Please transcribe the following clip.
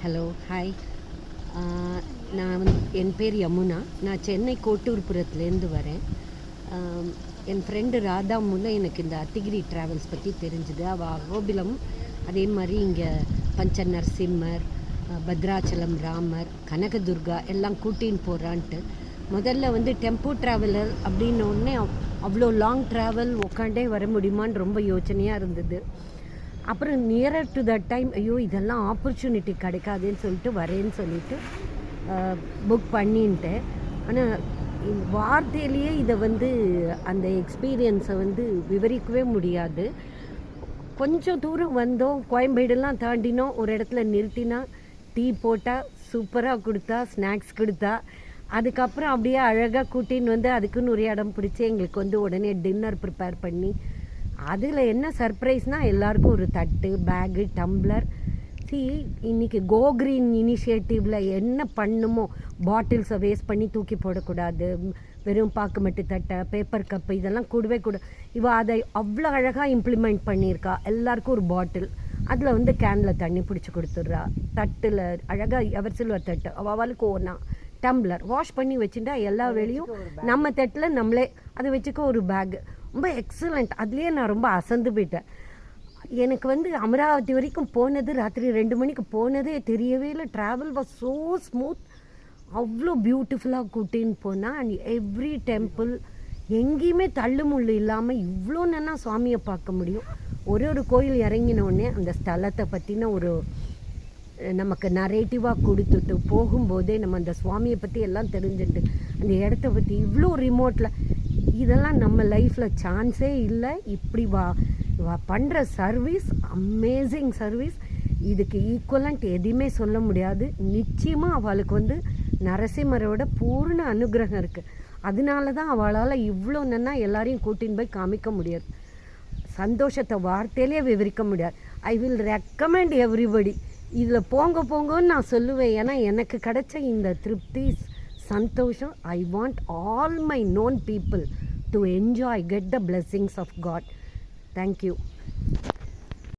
Hello hi. நான் என் பேர் யமுனா. நான் சென்னை கோட்டூர்புரத்துலேருந்து வரேன். என் ஃப்ரெண்டு ராதா மூலம் எனக்கு இந்த அத்திகிரி ட்ராவல்ஸ் பற்றி தெரிஞ்சுது. அவள் அகோபிலம், அதே மாதிரி இங்கே பஞ்ச நரசிம்மர், பத்ராச்சலம் ராமர், கனகதுர்கா எல்லாம் கூட்டின்னு போகிறான்ட்டு. முதல்ல டெம்போ ட்ராவலர் அப்படின்ன உடனே அவ்வளோ லாங் ட்ராவல் உட்காண்டே வர முடியுமான்னு ரொம்ப யோசனையாக இருந்தது. அப்புறம் நியரர் டு த டைம், ஐயோ இதெல்லாம் ஆப்பர்ச்சுனிட்டி கிடைக்காதுன்னு சொல்லிட்டு வரேன்னு சொல்லிட்டு புக் பண்ணின்ட்டேன். ஆனால் வார்த்தையிலேயே இதை அந்த எக்ஸ்பீரியன்ஸை விவரிக்கவே முடியாது. கொஞ்சம் தூரம் வந்தோம், கோயம்பேடுலாம் தாண்டினோம். ஒரு இடத்துல நிறுத்தினா டீ போட்டால் சூப்பராக கொடுத்தா, ஸ்நாக்ஸ் கொடுத்தா. அதுக்கப்புறம் அப்படியே அழகாக கூட்டின்னு அதுக்குன்னு ஒரு இடம் பிடிச்சி எங்களுக்கு உடனே டின்னர் ப்ரிப்பேர் பண்ணி, அதில் என்ன சர்ப்ரைஸ்னால் எல்லாருக்கும் ஒரு தட்டு, பேகு, டம்ளர். இன்றைக்கி கோ க்ரீன் இனிஷியேட்டிவில் என்ன பண்ணுமோ, பாட்டில்ஸை வேஸ்ட் பண்ணி தூக்கி போடக்கூடாது, வெறும் பாக்குமட்டு தட்டை, பேப்பர் கப்பு இதெல்லாம் கூடவே கூட அதை அவ்வளோ அழகாக இம்ப்ளிமெண்ட் பண்ணியிருக்கா. எல்லாருக்கும் ஒரு பாட்டில், அதில் கேனில் தண்ணி பிடிச்சி கொடுத்துட்றா. தட்டில் அழகாக எவர் சில்வர் தட்டு, அவளுக்கு ஒன்றா டம்ளர் வாஷ் பண்ணி வச்சுட்டா எல்லா வேலையும் நம்ம தட்டில் நம்மளே அதை வச்சுக்க. ஒரு பேகு ரொம்ப எக்ஸலண்ட். அதுலேயே நான் ரொம்ப அசந்து போயிட்டேன். எனக்கு அமராவதி வரைக்கும் போனது, ராத்திரி 2 மணிக்கு போனதே தெரியவே இல்லை. Travel was so smooth. அவ்வளோ பியூட்டிஃபுல்லாக கூட்டின்னு போனால். அண்ட் எவ்ரி டெம்பிள் எங்கேயுமே தள்ளுமுள்ளு இல்லாமல் இவ்வளோ நல்லா சுவாமியை பார்க்க முடியும். ஒரு கோயில் இறங்கினோடனே அந்த ஸ்தலத்தை பற்றின ஒரு நமக்கு நரேட்டிவாக கொடுத்துட்டு போகும்போதே நம்ம அந்த சுவாமியை பற்றி எல்லாம் தெரிஞ்சுட்டு, அந்த இடத்த பற்றி இவ்வளோ ரிமோட்டில், இதெல்லாம் நம்ம லைஃப்பில் சான்ஸே இல்லை. இப்படி பண்ணுற சர்வீஸ் அமேசிங் சர்வீஸ். இதுக்கு ஈக்குவலண்ட் எதையுமே சொல்ல முடியாது. நிச்சயமாக அவளுக்கு நரசிம்மரோட பூர்ண அனுகிரகம் இருக்குது. அதனால தான் அவளால் இவ்வளோ நன்னா எல்லாரையும் கூட்டின்னு போய் காமிக்க முடியாது. சந்தோஷத்தை வார்த்தையிலே விவரிக்க முடியாது. ஐ வில் ரெக்கமெண்ட் எவ்ரிபடி, இதில் போங்கன்னு நான் சொல்லுவேன். ஏன்னா எனக்கு கிடைச்ச இந்த திருப்தி, சந்தோஷம், I want all my known people to enjoy, get the blessings of God. Thank you.